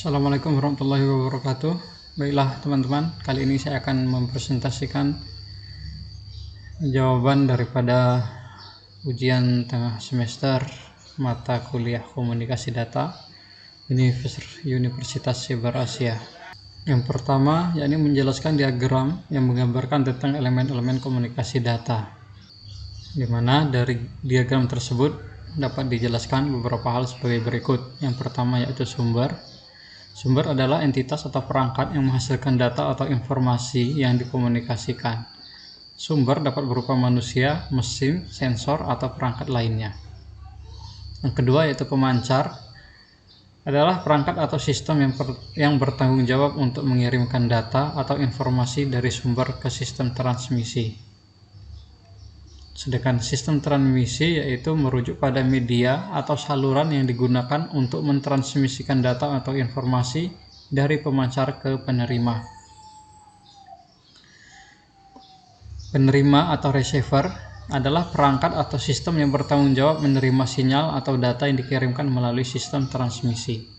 Assalamualaikum warahmatullahi wabarakatuh. Baiklah teman-teman, kali ini saya akan mempresentasikan jawaban daripada ujian tengah semester mata kuliah komunikasi data Universitas Siber Asia. Yang pertama, yakni menjelaskan diagram yang menggambarkan tentang elemen-elemen komunikasi data, di mana dari diagram tersebut dapat dijelaskan beberapa hal sebagai berikut. Yang pertama yaitu sumber. Sumber adalah entitas atau perangkat yang menghasilkan data atau informasi yang dikomunikasikan. Sumber dapat berupa manusia, mesin, sensor, atau perangkat lainnya. Yang kedua yaitu pemancar, adalah perangkat atau sistem yang bertanggung jawab untuk mengirimkan data atau informasi dari sumber ke sistem transmisi. Sedangkan sistem transmisi yaitu merujuk pada media atau saluran yang digunakan untuk mentransmisikan data atau informasi dari pemancar ke penerima. Penerima atau receiver adalah perangkat atau sistem yang bertanggung jawab menerima sinyal atau data yang dikirimkan melalui sistem transmisi.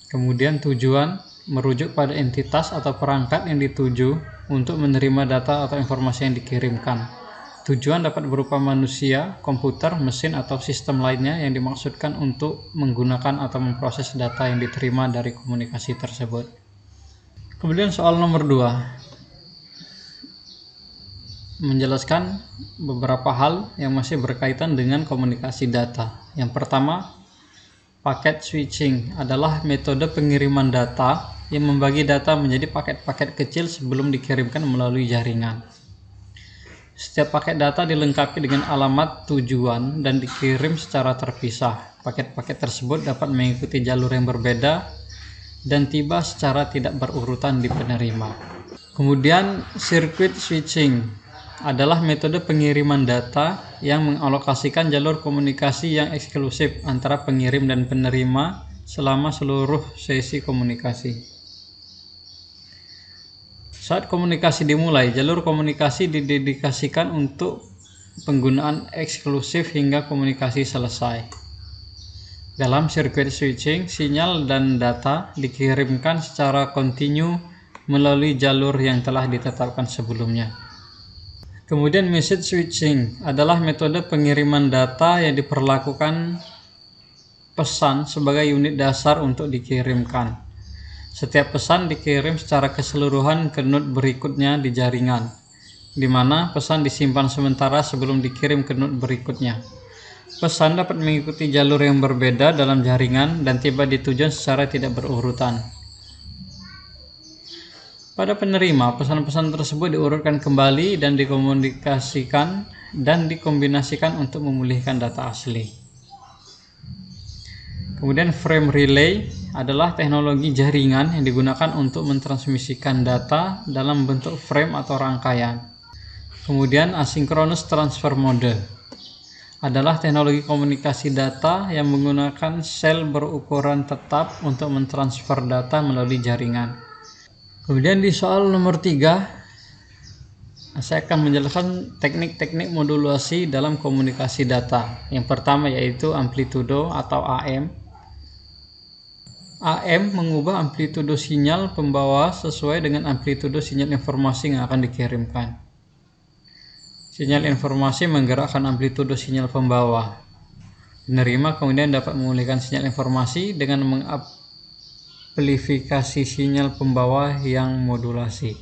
Kemudian tujuan merujuk pada entitas atau perangkat yang dituju untuk menerima data atau informasi yang dikirimkan. Tujuan dapat berupa manusia, komputer, mesin, atau sistem lainnya yang dimaksudkan untuk menggunakan atau memproses data yang diterima dari komunikasi tersebut. Kemudian soal nomor 2, menjelaskan beberapa hal yang masih berkaitan dengan komunikasi data. Yang pertama, paket switching adalah metode pengiriman data yang membagi data menjadi paket-paket kecil sebelum dikirimkan melalui jaringan. Setiap paket data dilengkapi dengan alamat tujuan dan dikirim secara terpisah. Paket-paket tersebut dapat mengikuti jalur yang berbeda dan tiba secara tidak berurutan di penerima. Kemudian circuit switching adalah metode pengiriman data yang mengalokasikan jalur komunikasi yang eksklusif antara pengirim dan penerima selama seluruh sesi komunikasi. Saat komunikasi dimulai, jalur komunikasi didedikasikan untuk penggunaan eksklusif hingga komunikasi selesai. Dalam circuit switching, sinyal dan data dikirimkan secara kontinu melalui jalur yang telah ditetapkan sebelumnya. Kemudian message switching adalah metode pengiriman data yang diperlakukan pesan sebagai unit dasar untuk dikirimkan. Setiap pesan dikirim secara keseluruhan ke node berikutnya di jaringan, di mana pesan disimpan sementara sebelum dikirim ke node berikutnya. Pesan dapat mengikuti jalur yang berbeda dalam jaringan dan tiba di tujuan secara tidak berurutan. Pada penerima, pesan-pesan tersebut diurutkan kembali dan dikombinasikan untuk memulihkan data asli. Kemudian frame relay adalah teknologi jaringan yang digunakan untuk mentransmisikan data dalam bentuk frame atau rangkaian. Kemudian asynchronous transfer mode adalah teknologi komunikasi data yang menggunakan sel berukuran tetap untuk mentransfer data melalui jaringan. Kemudian di soal nomor 3, saya akan menjelaskan teknik-teknik modulasi dalam komunikasi data. Yang pertama yaitu amplitudo atau AM. AM mengubah amplitudo sinyal pembawa sesuai dengan amplitudo sinyal informasi yang akan dikirimkan. Sinyal informasi menggerakkan amplitudo sinyal pembawa. Penerima kemudian dapat memulihkan sinyal informasi dengan mengamplifikasi sinyal pembawa yang modulasi.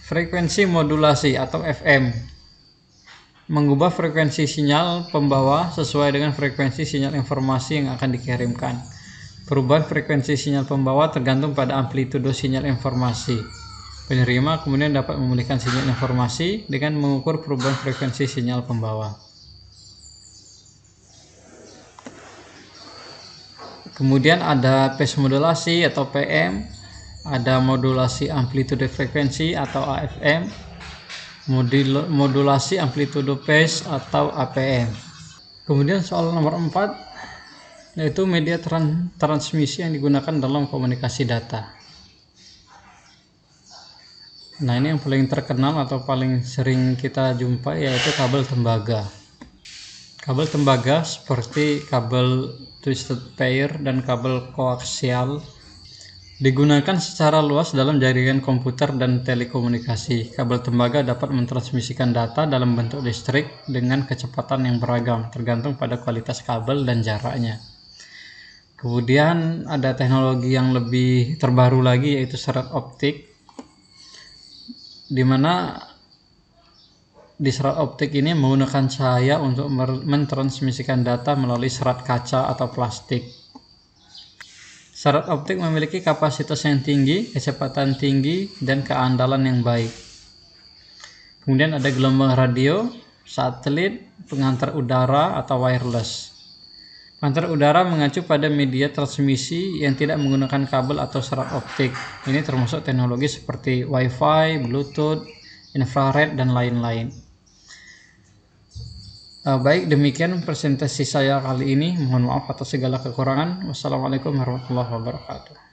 Frekuensi modulasi atau FM mengubah frekuensi sinyal pembawa sesuai dengan frekuensi sinyal informasi yang akan dikirimkan. Perubahan frekuensi sinyal pembawa tergantung pada amplitudo sinyal informasi. Penerima kemudian dapat memulihkan sinyal informasi dengan mengukur perubahan frekuensi sinyal pembawa. Kemudian ada phase modulasi atau PM, ada modulasi amplitudo frekuensi atau AFM, modulasi amplitudo phase atau APM. Kemudian soal nomor 4 yaitu media transmisi yang digunakan dalam komunikasi data. Nah, ini yang paling terkenal atau paling sering kita jumpai yaitu kabel tembaga. Kabel tembaga seperti kabel twisted pair, dan kabel koaksial digunakan secara luas dalam jaringan komputer dan telekomunikasi. Kabel tembaga dapat mentransmisikan data dalam bentuk listrik dengan kecepatan yang beragam, tergantung pada kualitas kabel dan jaraknya. Kemudian ada teknologi yang lebih terbaru lagi, yaitu serat optik, di mana di serat optik ini menggunakan cahaya untuk mentransmisikan data melalui serat kaca atau plastik. Serat optik memiliki kapasitas yang tinggi, kecepatan tinggi, dan keandalan yang baik. Kemudian ada gelombang radio, satelit, pengantar udara atau wireless. Pengantar udara mengacu pada media transmisi yang tidak menggunakan kabel atau serat optik. Ini termasuk teknologi seperti Wi-Fi, Bluetooth, infrared, dan lain-lain. Baik, demikian presentasi saya kali ini. Mohon maaf atas segala kekurangan. Wassalamualaikum warahmatullahi wabarakatuh.